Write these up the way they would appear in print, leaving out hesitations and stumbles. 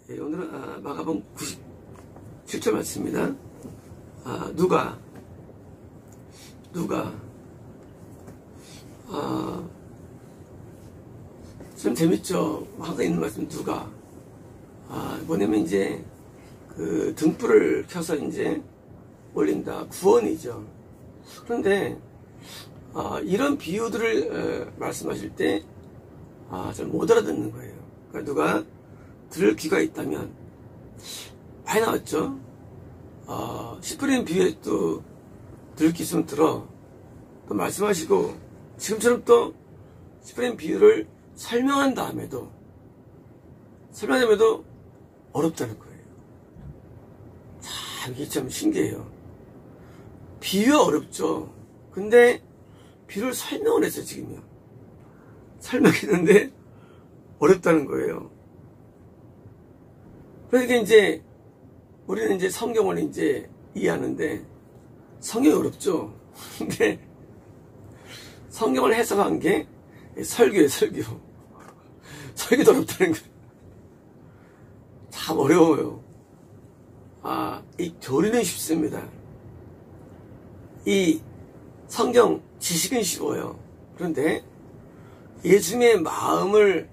예, 오늘은 마가복음 97절 말씀입니다. 누가 좀 재밌죠. 항상 있는 말씀 누가 뭐냐면 이제 그 등불을 켜서 이제 올린다, 구원이죠. 그런데 이런 비유들을 말씀하실 때 잘 못 알아듣는 거예요. 그러니까 누가 들을 귀가 있다면 많이 나왔죠. 10분의 비유에 또 들을 귀 있으면 들어, 또 말씀하시고 지금처럼 또 10분의 비유를 설명한 다음에도 어렵다는 거예요. 참 이게 참 신기해요. 비유가 어렵죠. 근데 비유를 설명을 했어요. 지금요 설명했는데 어렵다는 거예요. 그러니까 이제 우리는 이제 성경을 이제 이해하는데 성경이 어렵죠. 근데 성경을 해석한 게 설교예요. 설교도 어렵다는 거예요. 참 어려워요. 이 교리는 쉽습니다. 이 성경 지식은 쉬워요. 그런데 예수님의 마음을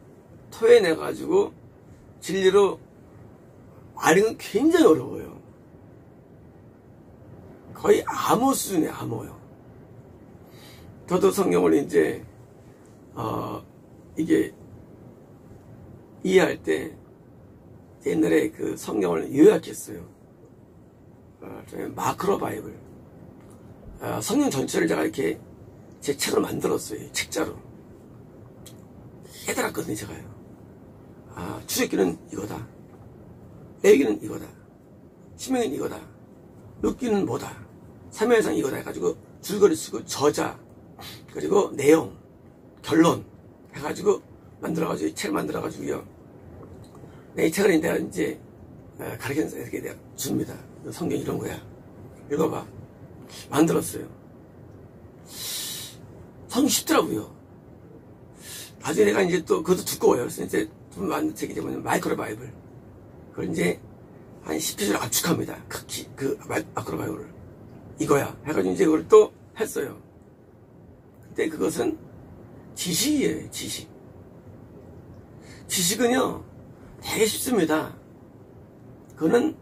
토해내가지고 진리로 아는 건 굉장히 어려워요. 거의 암호 수준의 암호요. 저도 성경을 이제 이게 이해할 때 옛날에 그 성경을 요약했어요. 마크로 바이블. 성경 전체를 제가 이렇게 제 책으로 만들었어요. 책자로. 깨달았거든요, 제가요. 출애굽기는 이거다. 레위기는 이거다. 신명기는 이거다. 룻기는 뭐다. 사무엘상 이거다 해가지고 줄거리 쓰고 저자, 그리고 내용, 결론 해가지고 만들어가지고 이 책을 만들어가지고요. 이 책을 내가 이제 가르쳐서 이렇게 내가 줍니다. 성경 이런 거야. 읽어봐. 만들었어요. 성경 쉽더라고요. 나중에 내가 이제 또 그것도 두꺼워요. 그래서 이제 좀 만든 책이 뭐냐면 마이크로 바이블. 그걸 이제 한 10페이지를 압축합니다. 그 마이크로 바이블을. 이거야. 해가지고 이제 그걸 또 했어요. 근데 그것은 지식이에요. 지식은요 되게 쉽습니다. 그거는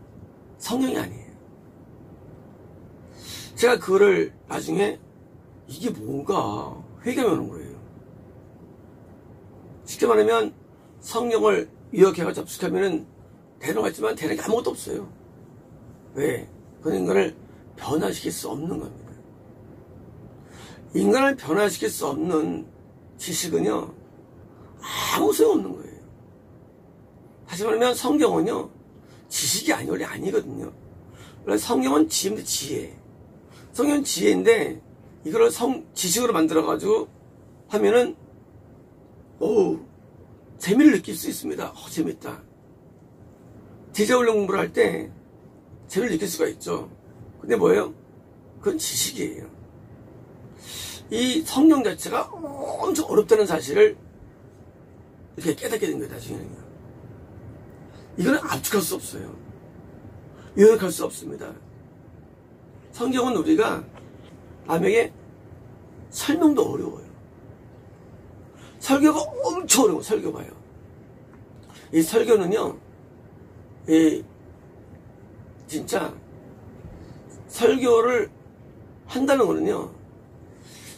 성경이 아니에요. 제가 그거를 나중에 이게 뭔가 회개하면 오는 거예요. 쉽게 말하면 성경을 요약해가지고 접속하면은 대놓고 있지만 대놓은 게 아무것도 없어요. 왜? 그 인간을 변화시킬 수 없는 겁니다. 인간을 변화시킬 수 없는 지식은요 아무 소용없는 거예요. 다시 말하면 성경은요 지식이 원래 아니거든요. 원래 성경은 지혜인데 지혜. 성경은 지혜인데 이거를 지식으로 만들어가지고 하면은 재미를 느낄 수 있습니다. 재밌다. 제자훈련 공부를 할 때 재미를 느낄 수가 있죠. 근데 뭐예요? 그건 지식이에요. 이 성경 자체가 엄청 어렵다는 사실을 이렇게 깨닫게 된 거예요. 나중에는요. 이거는 압축할 수 없어요. 요약할 수 없습니다. 성경은 우리가 남에게 설명도 어려워요. 설교가 엄청 어려워요. 설교 봐요. 이 설교는요, 진짜 설교를 한다는 거는요,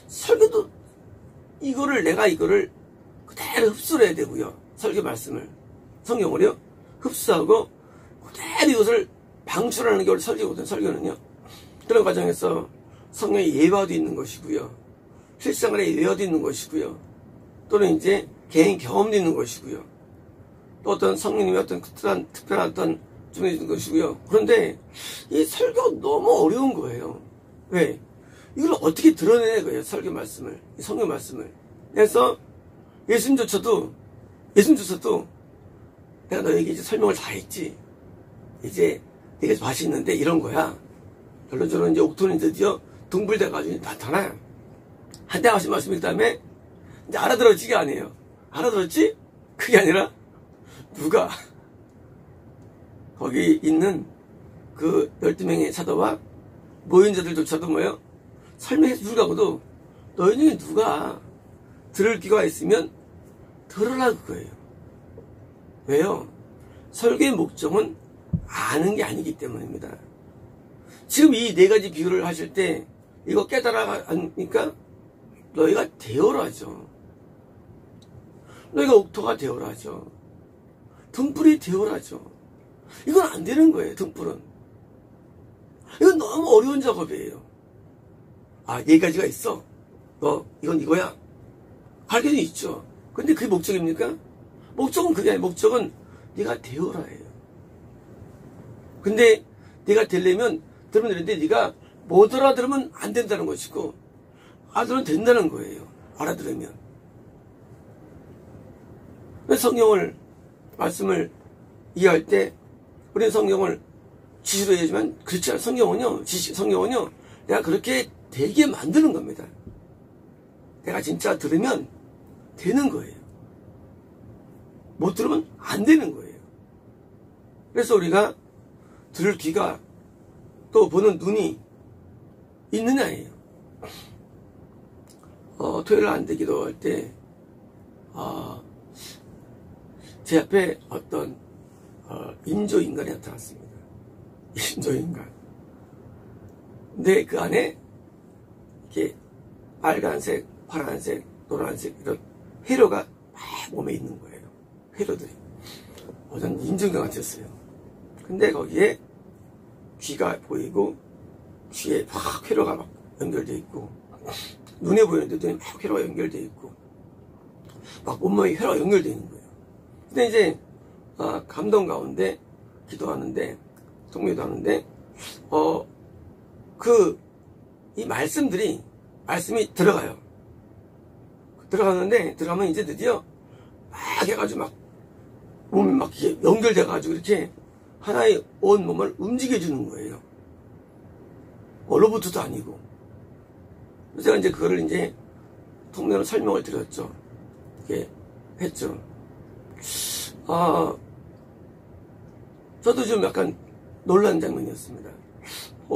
설교도 내가 이거를 그대로 흡수를 해야 되고요. 설교 말씀을 성경으로요 흡수하고 그대로 이것을 방출하는 게 원래 설교거든요. 설교는요 그런 과정에서 성경의 예화도 있는 것이고요, 실생활의 예화도 있는 것이고요, 또는 이제 개인 경험도 있는 것이고요, 또 어떤 성령님의 어떤 특별한 어떤 점이 있는 것이고요. 그런데 이 설교가 너무 어려운 거예요. 왜? 이걸 어떻게 드러내는 거예요? 설교 말씀을, 성경 말씀을. 그래서 예수님조차도 내가 너에게 이제 설명을 다 했지. 이제 네가 맛있는데 이런 거야. 결론적으로 이제 옥토는 드디어 둥불돼가지고 나타나. 한때 하신 말씀이 그 다음에 이제 알아들었지가 아니에요. 알아들었지? 그게 아니라 누가 거기 있는 그 12명의 사도와 모인 자들조차도 뭐예요? 설명해 주려고도 너희 중에 누가 들을 귀가 있으면 들으라 그거예요. 왜요? 설교의 목적은 아는 게 아니기 때문입니다. 지금 이 네 가지 비유를 하실 때 이거 깨달아가니까 너희가 되어라 하죠. 너희가 옥토가 되어라 하죠. 등불이 되어라 하죠. 이건 안 되는 거예요. 등불은. 이건 너무 어려운 작업이에요. 아, 네 가지가 있어. 너 이건 이거야. 알게는 있죠. 근데 그게 목적입니까? 목적은 그게 아니에요. 목적은 네가 되어라예요. 근데 네가 되려면 들으면 되는데 네가 못 알아들으면 안 된다는 것이고 알아들으면 된다는 거예요. 알아들으면. 성경을 말씀을 이해할 때 우리는 성경을 지시로 해야지만 그렇지 않아요. 성경은요 내가 그렇게 되게 만드는 겁니다. 내가 진짜 들으면 되는 거예요. 못 들으면 안 되는 거예요. 그래서 우리가 들을 귀가 또 보는 눈이 있느냐예요. 토요일 안대 기도할 때 제 앞에 어떤 인조인간이 나타났습니다. 인조인간. 근데 그 안에 이렇게 빨간색, 파란색, 노란색 이런 회로가 막 몸에 있는 거예요. 회로들이. 전 인조인간 같았어요. 근데 거기에 귀가 보이고 귀에 막 회로가 막 연결되어 있고 눈에 보이는데 눈에 막 회로가 연결되어 있고 막 온몸에 회로가 연결되어 있는 거예요. 근데 이제 감동 가운데 기도하는데 통미도 하는데 이 말씀이 들어가요. 들어가는데 들어가면 이제 드디어 막 해가지고 막 몸이 막 연결돼가지고 이렇게 하나의 온 몸을 움직여주는 거예요. 로봇도 아니고. 그래서 제가 이제 그거를 이제 통면으로 설명을 드렸죠. 이렇게 했죠. 저도 좀 약간 놀란 장면이었습니다.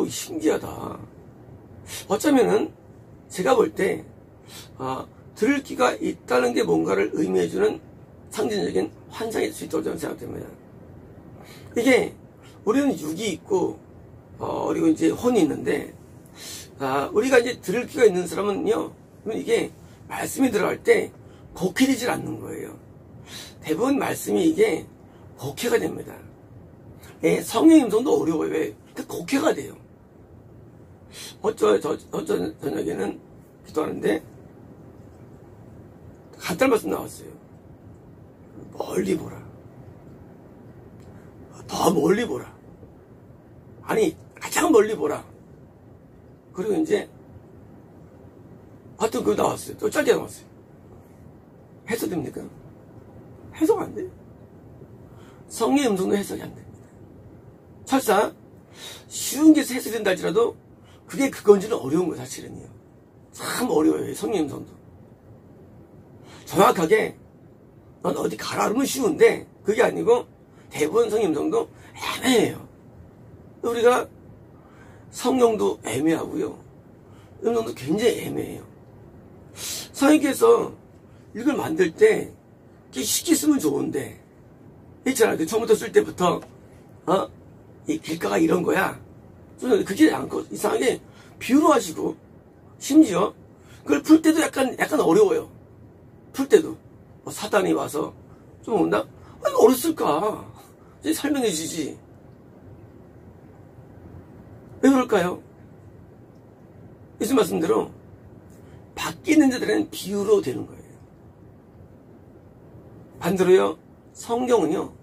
신기하다. 어쩌면은 제가 볼 때 들을 귀가 있다는 게 뭔가를 의미해주는 상징적인 환상일 수 있다고 저는 생각됩니다. 이게 우리는 육이 있고 그리고 이제 혼이 있는데 우리가 이제 들을 귀가 있는 사람은요, 이게 말씀이 들어갈 때 곡해되질 않는 거예요. 대부분 말씀이 이게 곡해가 됩니다. 성의 음성도 어려워요. 왜? 곡해가 돼요. 어쩌 저녁에는 기도하는데 간단한 말씀 나왔어요. 멀리 보라. 더 멀리 보라. 아니, 가장 멀리 보라. 그리고 이제 하여튼 그거 나왔어요. 또 짧게 나왔어요. 해석됩니까? 해석 안 돼요. 성의 음성도 해석이 안 됩니다. 설사 쉬운 게 해석이 된다 할지라도 그게 그건지는 어려운 거예요. 사실은요. 참 어려워요. 성의 음성도. 정확하게 넌 어디 가라 그러면 쉬운데 그게 아니고 대부분 성의 음성도 애매해요. 우리가 성경도 애매하고요. 음성도 굉장히 애매해요. 성령께서 이걸 만들 때 쉽게 쓰면 좋은데 있잖아요. 처음부터 쓸 때부터 이 길가가 이런 거야. 그게 않고 이상하게 비유로 하시고 심지어 그걸 풀 때도 약간 어려워요. 풀 때도 사단이 와서 좀 온다? 왜 어렸을까? 이제 설명해 주지. 왜 그럴까요? 예수 말씀대로 밖에 있는 자들은 비유로 되는 거예요. 반대로요, 성경은요,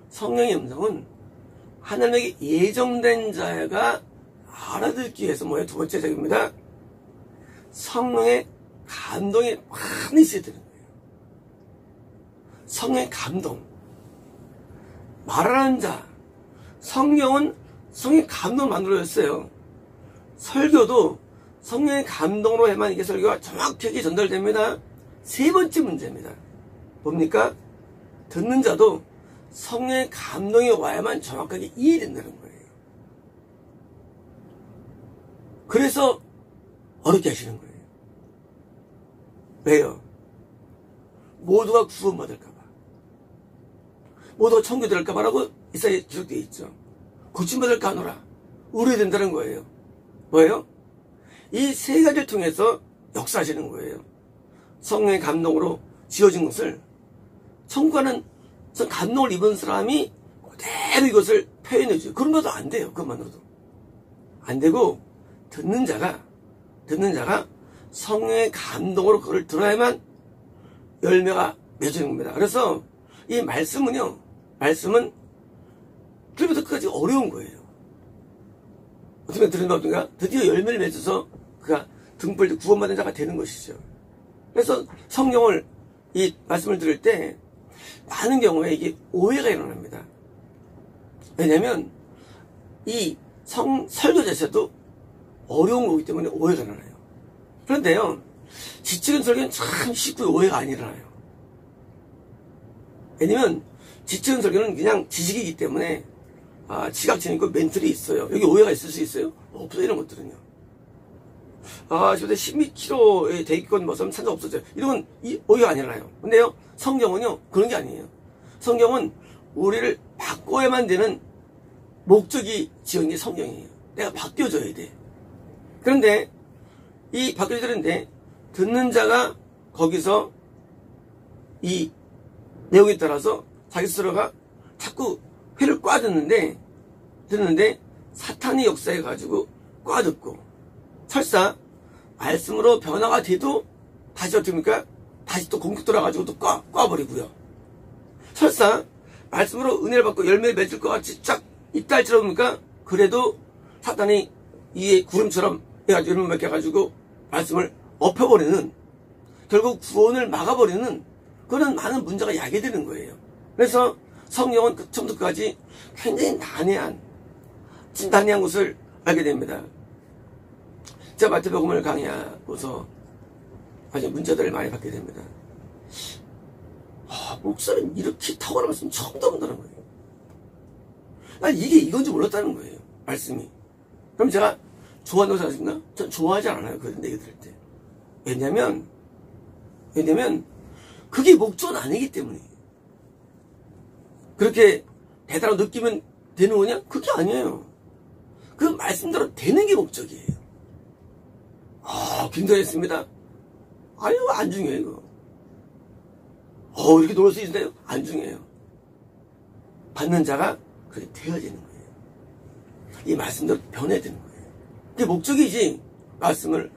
성령의 음성은 하나님에게 예정된 자가 알아듣기 위해서 뭐예요? 두 번째 적입니다. 성령의 감동이 많이 있어야 되는 거예요. 성령의 감동. 말하는 자. 성경은 성령의 감동을 만들어졌어요. 설교도 성령의 감동으로 해만 이게 설교가 정확하게 전달됩니다. 세 번째 문제입니다. 뭡니까? 듣는 자도 성령의 감동이 와야만 정확하게 이해된다는 거예요. 그래서 어렵게 하시는 거예요. 왜요? 모두가 구원받을까봐, 모두가 천국 들을까봐라고 이사야에 기록되어 있죠. 고침받을까 하노라 우려야 된다는 거예요. 뭐예요? 이 세 가지를 통해서 역사하시는 거예요. 성령의 감동으로 지어진 것을 천국하는 감동을 입은 사람이 그대로 이것을 표현해줘요. 그런 것도 안 돼요. 그것만으로도 안 되고, 듣는 자가 성령의 감동으로 그걸 들어야만 열매가 맺어지는 겁니다. 그래서 이 말씀은 그때부터 끝까지 어려운 거예요. 어떻게 들은 바든가 드디어 열매를 맺어서 그가 등불 구원받은 자가 되는 것이죠. 그래서 성경을 이 말씀을 들을 때 많은 경우에 이게 오해가 일어납니다. 왜냐하면 이 설교 자체도 어려운 거기 때문에 오해가 일어나요. 그런데요, 지적인 설교는 참 쉽고 오해가 안 일어나요. 왜냐면 지적인 설교는 그냥 지식이기 때문에 지각층 있고 멘틀이 있어요. 여기 오해가 있을 수 있어요? 없어요. 이런 것들은요. 지금 12km의 대기권 벗으면 산적 없어져요. 이런 건 오해가 안 일어나요. 근데요, 성경은요 그런 게 아니에요. 성경은 우리를 바꿔야만 되는 목적이 지은 게 성경이에요. 내가 바뀌어줘야 돼. 그런데 이 바뀌어줘야 되는데, 듣는 자가 거기서 이 내용에 따라서 자기 스스로가 자꾸 회를 꽈듣는데 사탄이 역사해가지고 꽈듣고, 설사 말씀으로 변화가 돼도 다시 어떻게 합니까? 다시 또 공격 돌아가지고 또 꽈버리고요. 설사 말씀으로 은혜를 받고 열매를 맺을 것 같이 쫙 있다 할지라도 그래도 사탄이 이 구름처럼 해가지고 열매 맺게 해가지고 말씀을 엎혀버리는, 결국 구원을 막아버리는 그런 많은 문제가 야기되는 거예요. 그래서 성경은 처음부터 끝까지 굉장히 난해한 것을 알게 됩니다. 제가 마태복음을 강의하고서 아주 문제들을 많이 받게 됩니다. 목사님 이렇게 탁월한 말씀 처음 들어본다는 거예요. 난 이게 이건지 몰랐다는 거예요, 말씀이. 그럼 제가 좋아한다고 생각하십니까? 전 좋아하지 않아요, 그런 얘기 들을 때. 왜냐면 그게 목적은 아니기 때문에. 그렇게 대단하고 느끼면 되는 거냐? 그게 아니에요. 그 말씀대로 되는 게 목적이에요. 굉장했습니다. 아유, 안 중요해요, 이거. 이렇게 놀 수 있나요? 안 중요해요. 받는 자가 그렇게 되어지는 거예요. 이 말씀대로 변해야 되는 거예요. 그게 목적이지, 말씀을,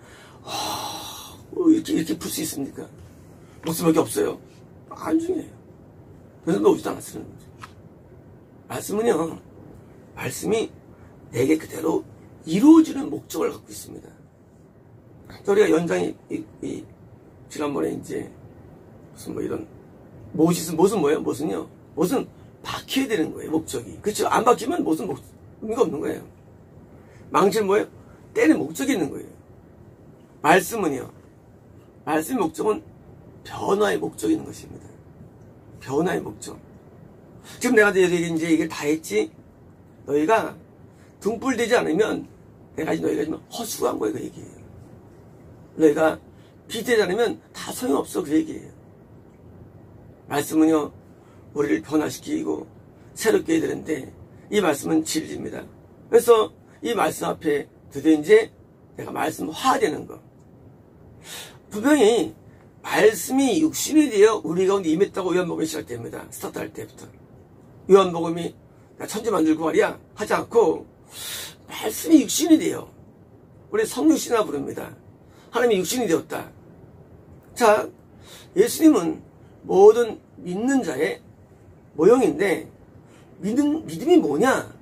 이렇게 풀 수 있습니까? 목숨밖에 없어요. 안 중요해요. 그래서 오지도 않았으는 거죠. 말씀이 내게 그대로 이루어지는 목적을 갖고 있습니다. 우리가 연장이, 지난번에 이제, 못은 뭐예요? 못은 박혀야 되는 거예요, 목적이. 그렇죠? 안 박히면 못은 의미가 없는 거예요. 망치는 뭐예요? 때는 목적이 있는 거예요. 말씀의 목적은 변화의 목적이 있는 것입니다. 변화의 목적. 지금 내가 너희에게 이제 얘기를 다 했지? 너희가 등불되지 않으면, 너희가 지금 허수한 거예요, 그 얘기예요. 너희가 빛되지 않으면 다 소용없어, 그 얘기예요. 말씀은요, 우리를 변화시키고 새롭게 해야 되는데, 이 말씀은 진리입니다. 그래서 이 말씀 앞에 드디어 이제 내가 말씀화되는 거. 분명히 말씀이 육신이 되어 우리 가운데 임했다고 요한복음이 시작됩니다. 스타트할 때부터. 요한복음이 나 천지 만들고 말이야 하지 않고 말씀이 육신이 되어, 우리 성육신이라 부릅니다. 하나님이 육신이 되었다. 자, 예수님은 모든 믿는 자의 모형인데, 믿음이 뭐냐?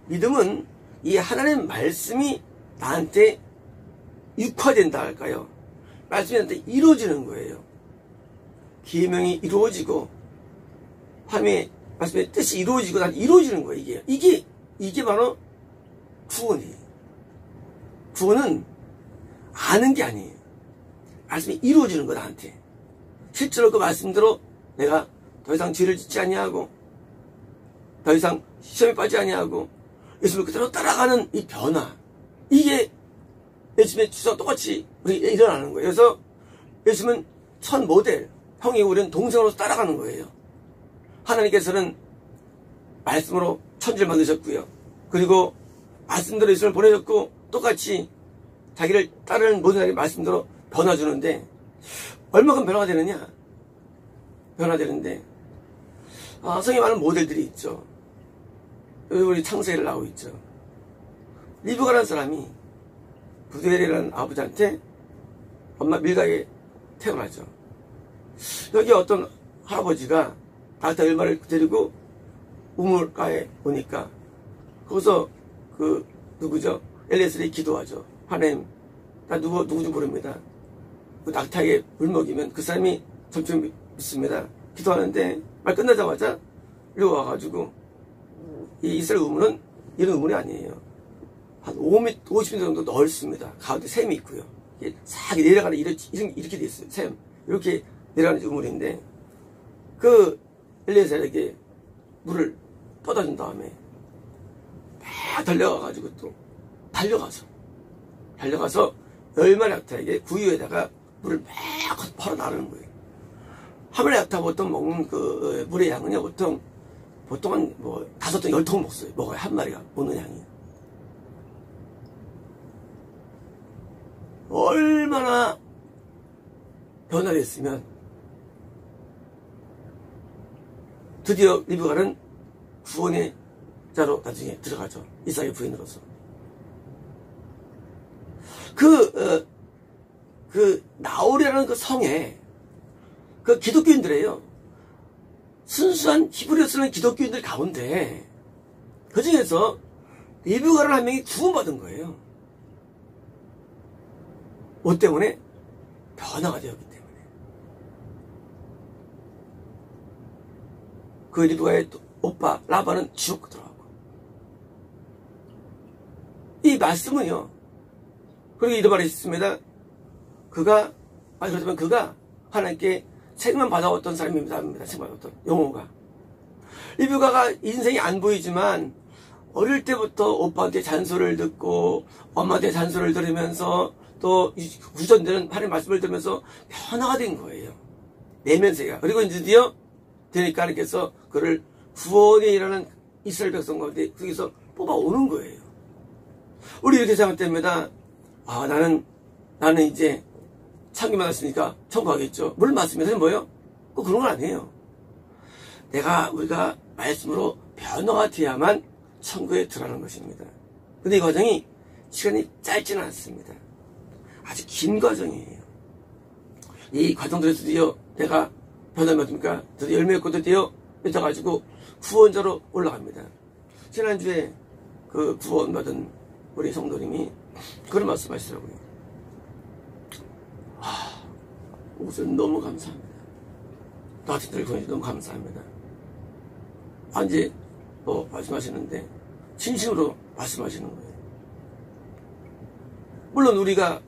믿음은 이 하나님의 말씀이 나한테 육화된다 할까요? 말씀이 나한테 이루어지는 거예요. 계명이 이루어지고 하나님의 말씀의 뜻이 이루어지고 나한테 이루어지는 거예요. 이게 바로 구원이에요. 구원은 아는 게 아니에요. 말씀이 이루어지는 거, 나한테. 실제로 그 말씀대로 내가 더 이상 죄를 짓지 아니하고 더 이상 시험에 빠지지 아니하고 예수님을 그대로 따라가는 이 변화, 이게 예수님의 주장 똑같이 우리 일어나는 거예요. 그래서 예수님은 첫 모델, 형이 우리는 동생으로서 따라가는 거예요. 하나님께서는 말씀으로 천지를 만드셨고요. 그리고 말씀대로 예수님을 보내셨고 똑같이 자기를 따르는 모든 사람이 말씀대로 변화주는데 얼마큼 변화가 되느냐? 변화되는데 성경에 많은 모델들이 있죠. 여기 우리 창세기를 나오고 있죠. 리브가라는 사람이 부두엘이라는 아버지한테 엄마 밀가에 태어나죠. 여기 어떤 할아버지가 낙타 10마리를 데리고 우물가에 오니까 거기서 그 누구죠? 엘리에셀이 기도하죠. 하나님, 나 누구지 모릅니다. 그 낙타에게 물 먹이면 그 사람이 점점 믿습니다. 기도하는데 말 끝나자마자 이리 와가지고 이 이스라엘 우물은 이런 우물이 아니에요. 한 5m, 50m 정도 넓습니다. 가운데 샘이 있고요. 이게 싹 내려가는 이렇게 돼 있어요. 샘. 이렇게 내려가는 우물인데 그 엘리에셀에게 물을 떠다준 다음에 막 달려가가지고 또 달려가서 10마리 낙타에게 구유에다가 물을 막 팔아 나르는 거예요. 한 마리 낙타 보통 먹는 그 물의 양은요, 보통 한 뭐 5통, 10통 먹어요. 한 마리가 먹는 양이. 얼마나 변화됐으면 드디어 리브가는 구원의 자로 나중에 들어가죠. 이삭의 부인으로서. 나홀이라는 그 성에 그 기독교인들이에요. 순수한 히브리어 쓰는 기독교인들 가운데 그 중에서 리브가라는 한 명이 구원받은 거예요. 뭐 때문에? 변화가 되었기 때문에. 그 리브가의 오빠 라반은 지옥 들어가고. 이 말씀은요. 그리고 이런 말이 있습니다. 그렇다면 그가 하나님께 책만 받아왔던 사람입니다. 책 받아왔던 영호가. 리브가가 인생이 안 보이지만 어릴 때부터 오빠한테 잔소리를 듣고 엄마한테 잔소리를 들으면서 또 구전되는 하나님의 말씀을 들으면서 변화가 된 거예요. 내면세가. 그리고 이제 드디어 되니까 하나님께서 그를 구원에 일하는 이스라엘 백성 가운데 거기서 뽑아오는 거예요. 우리 이렇게 생각됩니다. 나는 이제 창기 받았으니까 천국 가겠죠. 물론 맞습니다. 뭐예요? 꼭 그런 건 아니에요. 우리가 말씀으로 변화가 돼야만 천국에 들어가는 것입니다. 근데 이 과정이 시간이 짧지는 않습니다. 아주 긴 과정이에요. 이 과정들에서 드디어 내가 변화받으니까 드디어 열매 맺고 드디어 맺어가지고 구원자로 올라갑니다. 지난주에 그 구원받은 우리 성도님이 그런 말씀 하시더라고요. 우선 너무 감사합니다. 나한테 늘 보내주셔서 너무 감사합니다. 이제 말씀하시는데 진심으로 말씀하시는 거예요. 물론 우리가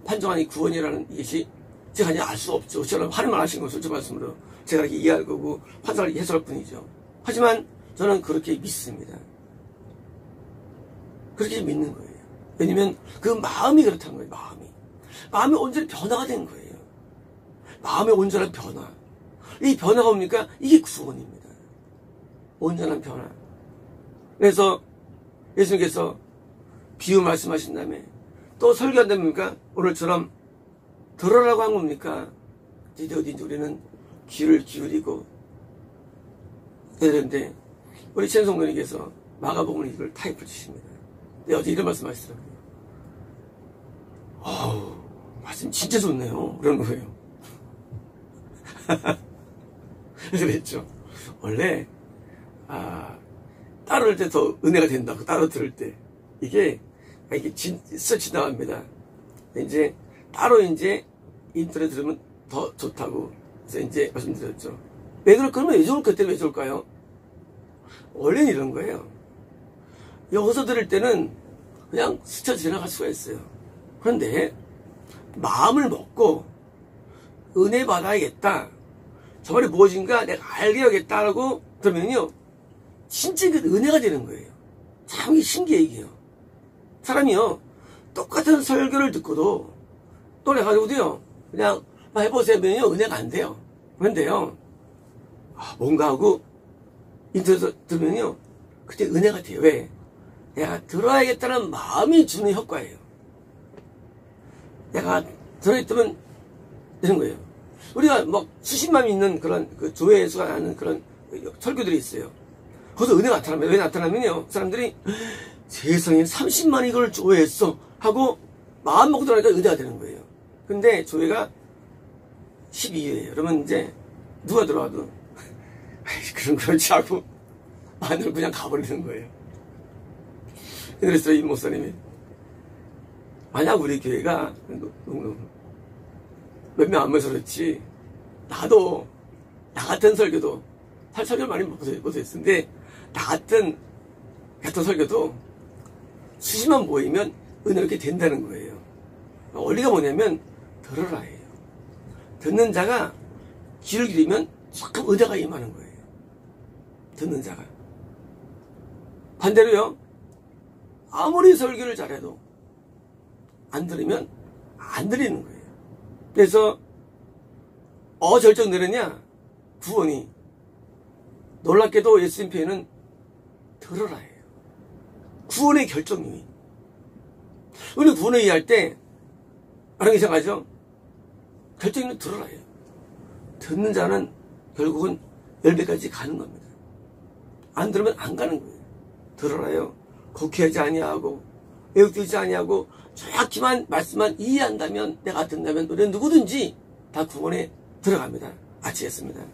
판정하는 구원이라는 것이 제가 이제 알 수 없죠. 저는 하나님만 하시는 건 솔직히 말씀으로 제가 이렇게 이해할 거고 판단을 해석할 뿐이죠. 하지만 저는 그렇게 믿습니다. 그렇게 믿는 거예요. 왜냐면 그 마음이 그렇다는 거예요. 마음이 온전히 변화가 된 거예요. 마음의 온전한 변화. 이 변화가 뭡니까? 이게 구원입니다. 온전한 변화. 그래서 예수님께서 비유 말씀하신 다음에 또 설교한답니까? 오늘처럼 들으라고 한 겁니까? 이제 어딘지 우리는 귀를 기울이고 해야 되는데 우리 최성도님께서 마가복음 이걸 타입해 주십니다. 근데 어제 이런 말씀 하시더라고요. 말씀 진짜 좋네요. 그런 거예요. 그랬죠. 원래 따를 때 더 은혜가 된다고 따로 들을 때 이게 진짜 지나갑니다. 이제 따로 이제 인터넷 들으면 더 좋다고 그래서 이제 말씀드렸죠. 왜 그럴까요? 왜 좋을까? 그때 왜 좋을까요? 원래는 이런 거예요. 여기서 들을 때는 그냥 스쳐 지나갈 수가 있어요. 그런데 마음을 먹고 은혜 받아야겠다. 저 말이 무엇인가 내가 알게 하겠다라고 그러면요 진짜 그 은혜가 되는 거예요. 참 신기해 이게요. 사람이요 똑같은 설교를 듣고도 또 내가지고도요 그냥 해보세요면요 은혜가 안 돼요. 그런데요 뭔가 하고 인터넷에서 들으면요 그때 은혜가 돼요. 왜? 내가 들어야겠다는 마음이 주는 효과예요. 내가 들어있다면 되는 거예요. 우리가 뭐 수십만 있는 그런 그 조회수가 나는 그런 설교들이 있어요. 거기서 은혜가 나타납니다. 왜 나타나면요 사람들이 세상에 30만 이걸 조회했어 하고 마음 먹고 들어가니까 은혜가 되는 거예요. 근데 조회가 12회예요. 그러면 이제 누가 들어와도 그런 그렇지 하고 안으로 그냥 가버리는 거예요. 그래서 이 목사님이 만약 우리 교회가 몇몇 안 모여서 그렇지 나도 나 같은 설교도 설교를 많이 못했는데 나 같은 설교도 수십만 모이면 은혜롭게 된다는 거예요. 원리가 뭐냐면 들으라예요. 듣는 자가 귀를 기울이면 조금 은혜가 임하는 거예요. 듣는 자가. 반대로요. 아무리 설교를 잘해도 안 들으면 안 들리는 거예요. 그래서 절정 내렸냐? 구원이. 놀랍게도 예수님표현은 들으라예요. 구원의 결정이. 우리 구원을 이해할 때 다른 게 생각하죠? 결정은 들으라예요. 듣는 자는 결국은 열매까지 가는 겁니다. 안 들으면 안 가는 거예요. 들으라요. 곡해하지 아니하고 왜곡되지 아니하고 정확히만 말씀만 이해한다면 내가 듣는다면 우리는 누구든지 다 구원에 들어갑니다. 아치겠습니다.